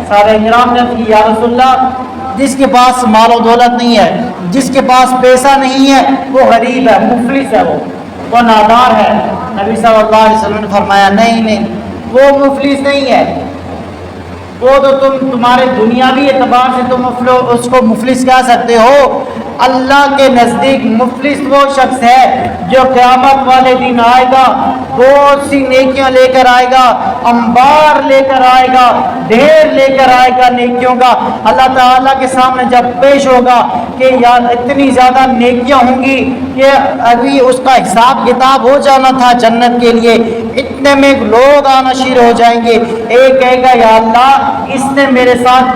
صحابہ کرام نے کی یا رسول اللہ جس کے پاس مال و دولت نہیں ہے، جس کے پاس پیسہ نہیں ہے، وہ غریب ہے، مفلس ہے، وہ نادار ہے۔ نبی صلی اللہ علیہ وسلم نے فرمایا نہیں، وہ مفلس نہیں ہے، وہ تو تمہارے دنیاوی اعتبار سے تم اس کو مفلس کہہ سکتے ہو، اللہ کے نزدیک مفلس وہ شخص ہے جو قیامت والے دن آئے گا، بہت سی نیکیاں لے کر آئے گا، انبار لے کر آئے گا، ڈھیر لے کر آئے گا نیکیوں کا۔ اللہ تعالیٰ کے سامنے جب پیش ہوگا کہ یار اتنی زیادہ نیکیاں ہوں گی کہ ابھی اس کا حساب کتاب ہو جانا تھا جنت کے لیے، اتنے میں لوگ آنا شروع ہو جائیں گے۔ ایک کہے گا یا اللہ اس نے میرے ساتھ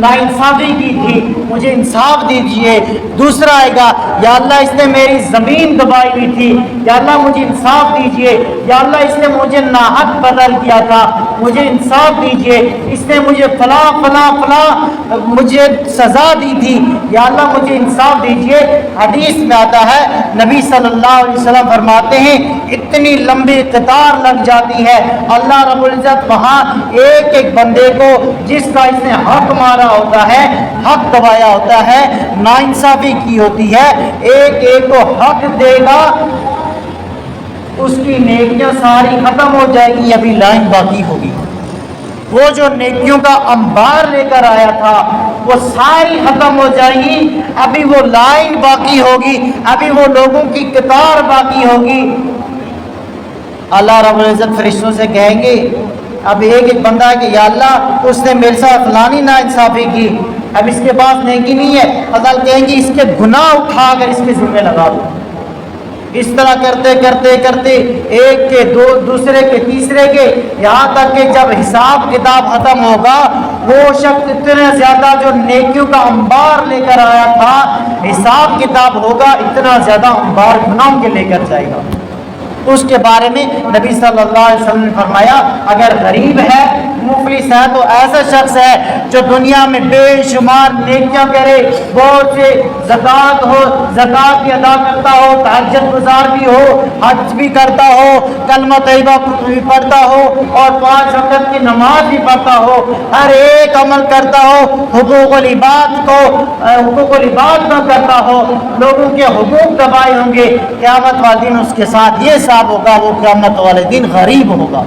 ناانصافی کی تھی، مجھے انصاف دیجیے۔ دوسرا آئے گا یا اللہ اس نے میری زمین دبائی ہوئی تھی، یا اللہ مجھے انصاف دیجیے۔ یا اللہ اس نے مجھے ناحق بدل کیا تھا، مجھے انصاف دیجیے۔ اس نے مجھے فلاں فلاں فلاں مجھے سزا دی تھی، یا اللہ مجھے انصاف دیجیے۔ حدیث میں آتا ہے نبی صلی اللہ علیہ وسلم فرماتے ہیں اتنی لمبی قطار لگ جاتی ہے، اللہ رب العزت وہاں ایک ایک بندے کو جس کا اس نے حق مارا ہوتا ہے، حق دبایا ہوتا ہے، ناانصافی کی ہوتی ہے، ایک ایک کو حق دے گا، اس کی نیکیاں ساری ختم ہو جائے گی، ابھی لائن باقی ہوگی۔ وہ جو نیکیوں کا انبار لے کر آیا تھا وہ ساری ختم ہو جائے گی، ابھی وہ لائن باقی ہوگی، ابھی وہ لوگوں کی قطار باقی ہوگی۔ اللہ رب العزت فرشتوں سے کہیں گے اب ایک ایک بندہ ہے کہ یا اللہ اس نے میرے ساتھ فلانی ناانصافی کی، اب اس کے پاس نیکی نہیں ہے، اللہ کہیں گے اس کے گناہ اٹھا کر اس کے ذمہ لگا دو۔ اس طرح کرتے کرتے کرتے ایک کے دو، دوسرے کے تیسرے کے، یہاں تک کہ جب حساب کتاب ختم ہوگا وہ شخص اتنا زیادہ جو نیکیوں کا انبار لے کر آیا تھا، حساب کتاب ہوگا اتنا زیادہ انبار گناہوں کے لے کر جائے گا۔ اس کے بارے میں نبی صلی اللہ علیہ وسلم نے فرمایا اگر غریب ہے، مفلس ہے، تو ایسا شخص ہے جو دنیا میں بے شمار نیکیاں کرے، بہت سے زکوٰۃ بھی ادا کرتا ہو، تہجد گزار بھی ہو، حج بھی کرتا ہو، کلمہ طیبہ بھی پڑھتا ہو، اور 5 وقت کی نماز بھی پڑھتا ہو، ہر ایک عمل کرتا ہو، حقوق العباد نہ کرتا ہو، لوگوں کے حقوق دبائے ہوں گے، قیامت والے دن اس کے ساتھ یہ حساب ہوگا، وہ قیامت والے دن غریب ہوگا،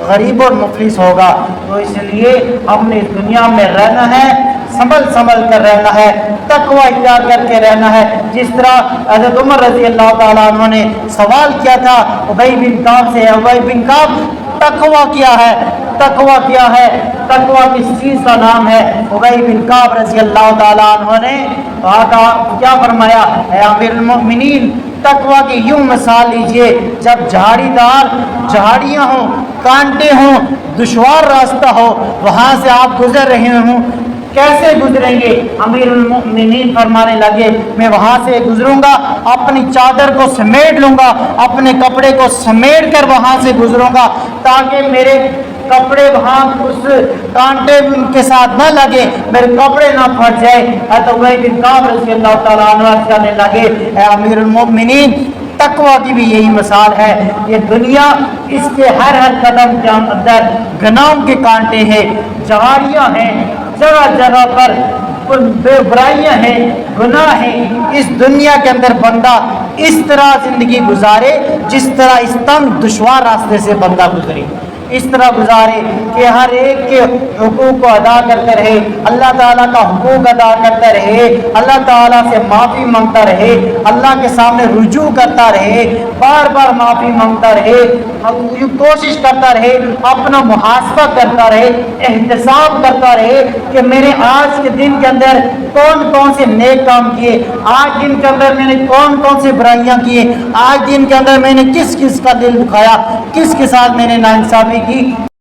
غریب اور مفلس ہوگا۔ تو اس لیے ہم نے اس دنیا میں رہنا ہے، سنبھل کر رہنا ہے، تقوی اختیار کر کے رہنا ہے۔ جس طرح حضرت عمر رضی اللہ تعالیٰ عنہ نے سوال کیا تھا ابی بن کعب سے، ابی بن کعب تقوی کیا ہے؟ تقوی کیا ہے؟ تقوی کس چیز کا نام ہے؟ ابی بن کعب رضی اللہ تعالیٰ عنہ نے کیا فرمایا؟ اے امیر المؤمنین تقوی کی یوں مثال لیجئے، جب جھاڑیاں ہوں، کانٹے ہوں، دشوار راستہ ہو، وہاں سے آپ گزر رہے ہوں، کیسے گزریں گے؟ امیر المؤمنین فرمانے لگے میں وہاں سے گزروں گا، اپنی چادر کو سمیٹ لوں گا، اپنے کپڑے کو سمیٹ کر وہاں سے گزروں گا تاکہ میرے کپڑے وہاں اس کانٹے کے ساتھ نہ لگے، میرے کپڑے نہ پھٹ جائے۔ تو ابی بن کعب رضی اللہ تعالیٰ عنہ کہنے لگے اے امیر المؤمنین تقوی کی بھی یہی مثال ہے، یہ دنیا اس کے ہر قدم کے اندر گناہوں کے کانٹے ہیں، جھاڑیاں ہیں، جگہ جگہ پر بے برائیاں ہیں، گناہ ہیں۔ اس دنیا کے اندر بندہ اس طرح زندگی گزارے جس طرح اس تنگ دشوار راستے سے بندہ گزرے، اس طرح گزارے کہ ہر ایک کے حقوق کو ادا کرتے رہے، اللہ تعالیٰ کا حقوق ادا کرتا رہے، اللہ تعالیٰ سے معافی مانگتا رہے، اللہ کے سامنے رجوع کرتا رہے، بار بار معافی مانگتا رہے، کوشش کرتا رہے، اپنا محاسبہ کرتا رہے، احتساب کرتا رہے کہ میرے آج کے دن کے اندر کون کون سے نیک کام کیے، آج دن کے اندر میں نے کون کون سے برائیاں کیے، آج دن کے اندر میں نے کس کس کا دل دکھایا، کس کے ساتھ میں نے ناانصافی کی۔